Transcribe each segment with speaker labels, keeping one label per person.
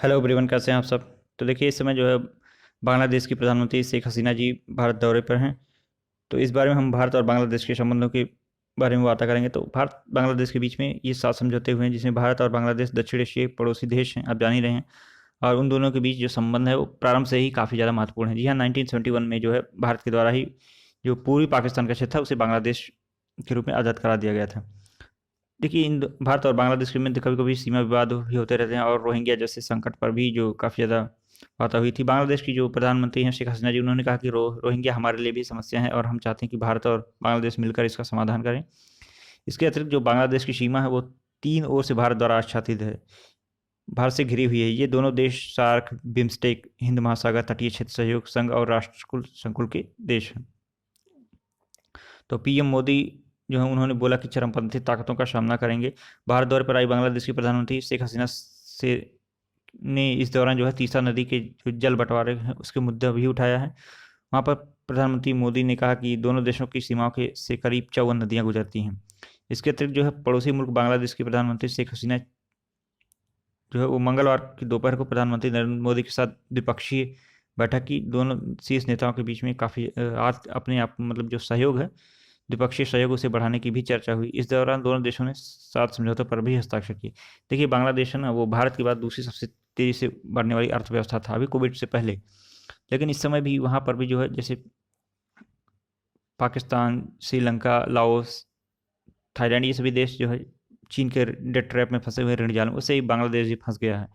Speaker 1: Hello everyone, कैसे हैं आप सब। तो देखिए, इस समय जो है बांग्लादेश की प्रधानमंत्री शेख हसीना जी भारत दौरे पर हैं। तो इस बारे में हम भारत और बांग्लादेश के संबंधों के बारे में बातें करेंगे। तो भारत बांग्लादेश के बीच में ये 7 समझौते हुए हैं, जिसमें भारत और बांग्लादेश दक्षिण एशियाई पड़ोसी देश हैं, आप जान ही रहे हैं। और उन दोनों के बीच जो संबंध है वो प्रारंभ से ही काफ़ी ज़्यादा महत्वपूर्ण है। जी हाँ, 1971 में जो है भारत के द्वारा ही जो पूर्वी पाकिस्तान का क्षेत्र था उसे बांग्लादेश के रूप में आज़ाद करा दिया गया था। देखिए, भारत और बांग्लादेश के मध्य कभी-कभी सीमा विवाद भी होते रहते हैं, और रोहिंग्या जैसे संकट पर भी जो काफ़ी ज़्यादा बात हुई थी। बांग्लादेश की जो प्रधानमंत्री हैं शेख हसीना जी, उन्होंने कहा कि रोहिंग्या हमारे लिए भी समस्या है और हम चाहते हैं कि भारत और बांग्लादेश मिलकर इसका समाधान करें। इसके अतिरिक्त जो बांग्लादेश की सीमा है वो 3 ओर से भारत द्वारा आच्छादित है, भारत से घिरी हुई है। ये दोनों देश सार्क, बिम्स्टेक, हिंद महासागर तटीय क्षेत्र सहयोग संघ और राष्ट्रकुल संकुल के देश हैं। तो पीएम मोदी जो है उन्होंने बोला कि चरमपंथी ताकतों का सामना करेंगे। भारत दौरे पर आई बांग्लादेश की प्रधानमंत्री शेख हसीना से ने इस दौरान जो है तीस्ता नदी के जो जल बंटवारे हैं उसके मुद्दा भी उठाया है। वहाँ पर प्रधानमंत्री मोदी ने कहा कि दोनों देशों की सीमाओं के से करीब 54 नदियाँ गुजरती हैं। इसके अतिरिक्त जो है पड़ोसी मुल्क बांग्लादेश की प्रधानमंत्री शेख हसीना जो है वो मंगलवार की दोपहर को प्रधानमंत्री नरेंद्र मोदी के साथ द्विपक्षीय बैठक की। दोनों शीर्ष नेताओं के बीच में काफ़ी आज अपने आप मतलब जो सहयोग है, द्विपक्षीय सहयोग उसे बढ़ाने की भी चर्चा हुई। इस दौरान दोनों देशों ने 7 समझौतों पर भी हस्ताक्षर किए। देखिए, बांग्लादेश है ना, वो भारत के बाद दूसरी सबसे तेज़ी से बढ़ने वाली अर्थव्यवस्था था अभी कोविड से पहले। लेकिन इस समय भी वहाँ पर भी जो है जैसे पाकिस्तान, श्रीलंका, लाओस, थाईलैंड, ये सभी देश जो है चीन के डेट ट्रैप में फंसे हुए ऋण जाल में, उससे ही बांग्लादेश भी फंस गया है।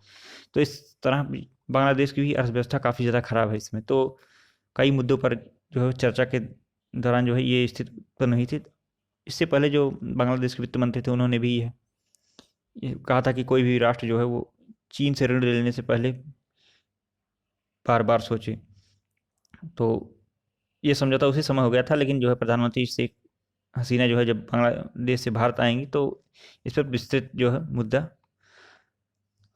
Speaker 1: तो इस तरह बांग्लादेश की भी अर्थव्यवस्था काफ़ी ज़्यादा खराब है इसमें। तो कई मुद्दों पर जो है चर्चा के दौरान जो है ये स्थिति उत्पन्न हुई थी। इससे पहले जो बांग्लादेश के वित्त मंत्री थे उन्होंने भी ये कहा था कि कोई भी राष्ट्र जो है वो चीन से ऋण लेने से पहले बार बार सोचे। तो ये समझौता उसी समय हो गया था, लेकिन जो है प्रधानमंत्री शेख हसीना जो है जब बांग्लादेश से भारत आएंगी तो इस पर विस्तृत जो है मुद्दा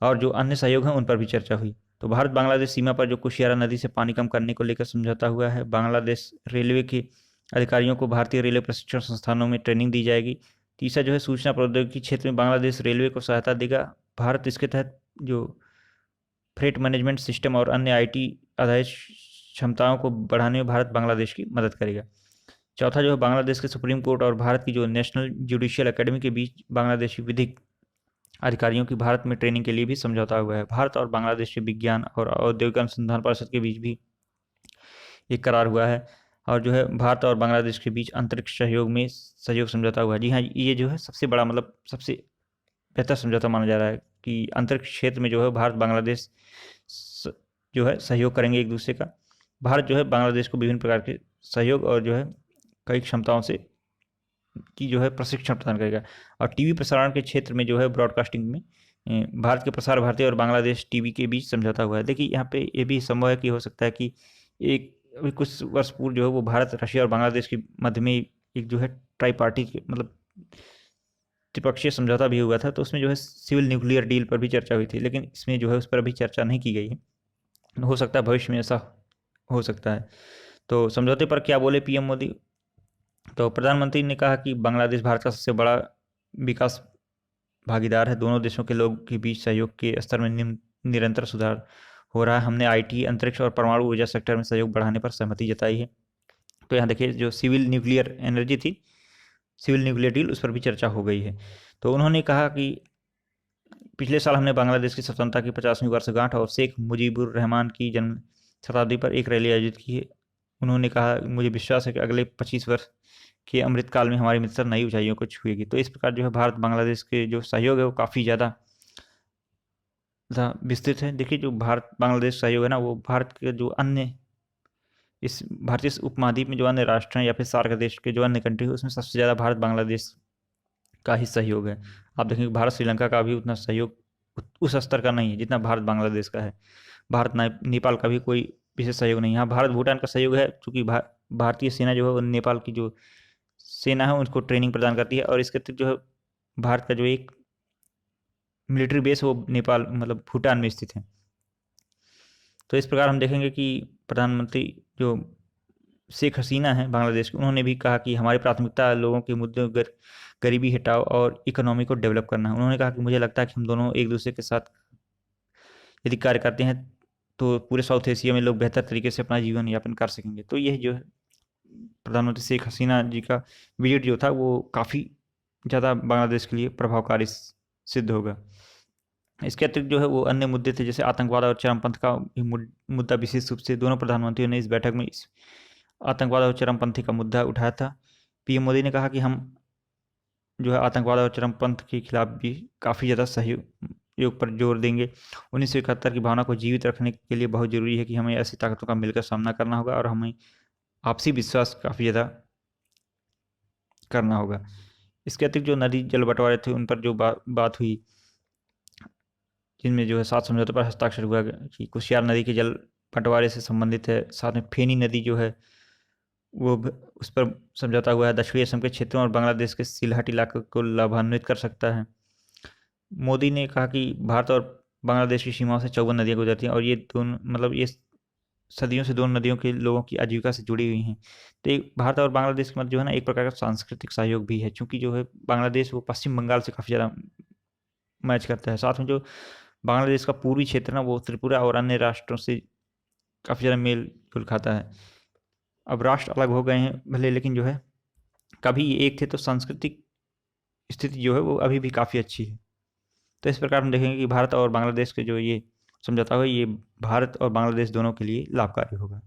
Speaker 1: और जो अन्य सहयोग हैं उन पर भी चर्चा हुई। तो भारत बांग्लादेश सीमा पर जो कुशियारा नदी से पानी कम करने को लेकर समझौता हुआ है। बांग्लादेश रेलवे के अधिकारियों को भारतीय रेलवे प्रशिक्षण संस्थानों में ट्रेनिंग दी जाएगी। तीसरा जो है सूचना प्रौद्योगिकी क्षेत्र में बांग्लादेश रेलवे को सहायता देगा। भारत इसके तहत जो फ्रेट मैनेजमेंट सिस्टम और अन्य आईटी आधारित क्षमताओं को बढ़ाने में भारत बांग्लादेश की मदद करेगा। चौथा जो है बांग्लादेश के सुप्रीम कोर्ट और भारत की जो नेशनल जुडिशियल एकेडमी के बीच बांग्लादेशी विधिक अधिकारियों की भारत में ट्रेनिंग के लिए भी समझौता हुआ है। भारत और बांग्लादेश के विज्ञान और औद्योगिक अनुसंधान परिषद के बीच भी एक करार हुआ है। और जो है भारत और बांग्लादेश के बीच अंतरिक्ष सहयोग में सहयोग समझौता हुआ है। जी हाँ, ये जो है सबसे बड़ा मतलब सबसे बेहतर समझौता माना जा रहा है कि अंतरिक्ष क्षेत्र में जो है भारत बांग्लादेश जो है सहयोग करेंगे एक दूसरे का। भारत जो है बांग्लादेश को विभिन्न प्रकार के सहयोग और जो है कई क्षमताओं से की जो है प्रशिक्षण प्रदान करेगा। और टीवी प्रसारण के क्षेत्र में जो है ब्रॉडकास्टिंग में भारत के प्रसार भारती और बांग्लादेश टीवी के बीच समझौता हुआ है। देखिए, यहाँ पे ये भी संभव है कि हो सकता है कि एक अभी कुछ वर्ष पूर्व जो है वो भारत, रशिया और बांग्लादेश के मध्य में एक जो है ट्राई पार्टी मतलब त्रिपक्षीय समझौता भी हुआ था। तो उसमें जो है सिविल न्यूक्लियर डील पर भी चर्चा हुई थी, लेकिन इसमें जो है उस पर अभी चर्चा नहीं की गई है। हो सकता है भविष्य में ऐसा हो सकता है। तो समझौते पर क्या बोले पीएम मोदी। तो प्रधानमंत्री ने कहा कि बांग्लादेश भारत का सबसे बड़ा विकास भागीदार है। दोनों देशों के लोगों के बीच सहयोग के स्तर में निरंतर सुधार हो रहा है। हमने आईटी, अंतरिक्ष और परमाणु ऊर्जा सेक्टर में सहयोग बढ़ाने पर सहमति जताई है। तो यहाँ देखिए, जो सिविल न्यूक्लियर एनर्जी थी, सिविल न्यूक्लियर डील, उस पर भी चर्चा हो गई है। तो उन्होंने कहा कि पिछले साल हमने बांग्लादेश की स्वतंत्रता की 50वीं वर्षगांठ और शेख मुजीबुर रहमान की जन्म शताब्दी पर एक रैली आयोजित की है। उन्होंने कहा, मुझे विश्वास है कि अगले 25 वर्ष के अमृतकाल में हमारी मित्रता नई ऊंचाइयों को छुएगी। तो इस प्रकार जो है भारत बांग्लादेश के जो सहयोग है वो काफ़ी ज़्यादा विस्तृत है। देखिए, जो भारत बांग्लादेश सहयोग है ना, वो भारत के जो अन्य इस भारतीय उपमहाद्वीप में जो अन्य राष्ट्र हैं या फिर सार्क देश के जो अन्य कंट्री है उसमें सबसे ज़्यादा भारत बांग्लादेश का ही सहयोग है। आप देखेंगे भारत श्रीलंका का भी उतना सहयोग उस स्तर का नहीं है जितना भारत बांग्लादेश का है। भारत नेपाल का भी कोई विशेष सहयोग नहीं है। हाँ, भारत भूटान का सहयोग है, चूँकि भारतीय सेना जो है वो नेपाल की जो सेना है उनको ट्रेनिंग प्रदान करती है। और इसके अतिरिक्त जो है भारत का जो एक मिलिट्री बेस है वो नेपाल मतलब भूटान में स्थित है। तो इस प्रकार हम देखेंगे कि प्रधानमंत्री जो शेख हसीना है बांग्लादेश की, उन्होंने भी कहा कि हमारी प्राथमिकता लोगों के मुद्दों गरीबी हटाओ और इकोनॉमी को डेवलप करना है। उन्होंने कहा कि मुझे लगता है कि हम दोनों एक दूसरे के साथ यदि कार्य करते हैं तो पूरे साउथ एशिया में लोग बेहतर तरीके से अपना जीवन यापन कर सकेंगे। तो यह जो है प्रधानमंत्री शेख हसीना जी का विजिट जो था वो काफ़ी ज़्यादा बांग्लादेश के लिए प्रभावकारी सिद्ध होगा। इसके अतिरिक्त जो है वो अन्य मुद्दे थे, जैसे आतंकवाद और चरमपंथ का मुद्दा विशेष रूप से दोनों प्रधानमंत्रियों ने इस बैठक में इस आतंकवाद और चरमपंथी का मुद्दा उठाया था। पीएम मोदी ने कहा कि हम जो है आतंकवाद और चरमपंथ के खिलाफ भी काफ़ी ज़्यादा सहयोग पर जोर देंगे। 1971 की भावना को जीवित रखने के लिए बहुत ज़रूरी है कि हमें ऐसी ताकतों का मिलकर सामना करना होगा और हमें आपसी विश्वास काफ़ी ज़्यादा करना होगा। इसके अतिरिक्त जो नदी जल बंटवारे थे उन पर जो बात हुई, जिनमें जो है 7 समझौतों पर हस्ताक्षर हुआ कि कुशियार नदी के जल बंटवारे से संबंधित है, साथ में फेनी नदी जो है वो उस पर समझौता हुआ है, दक्षिणी असम के क्षेत्रों और बांग्लादेश के सिलहट इलाके को लाभान्वित कर सकता है। मोदी ने कहा कि भारत और बांग्लादेश की सीमाओं से 54 नदियाँ गुजरती हैं और ये दोनों मतलब ये सदियों से दोनों नदियों के लोगों की आजीविका से जुड़ी हुई हैं। तो एक भारत और बांग्लादेश के मध्य जो है ना एक प्रकार का सांस्कृतिक सहयोग भी है, चूँकि जो है बांग्लादेश वो पश्चिम बंगाल से काफ़ी ज़्यादा मैच करता है। साथ में जो बांग्लादेश का पूर्वी क्षेत्र ना वो त्रिपुरा और अन्य राष्ट्रों से काफ़ी ज़्यादा मेल जुल खाता है। अब राष्ट्र अलग हो गए हैं भले, लेकिन जो है कभी ये एक थे, तो सांस्कृतिक स्थिति जो है वो अभी भी काफ़ी अच्छी है। तो इस प्रकार हम देखेंगे कि भारत और बांग्लादेश के जो ये समझौता हुआ ये भारत और बांग्लादेश दोनों के लिए लाभकारी होगा।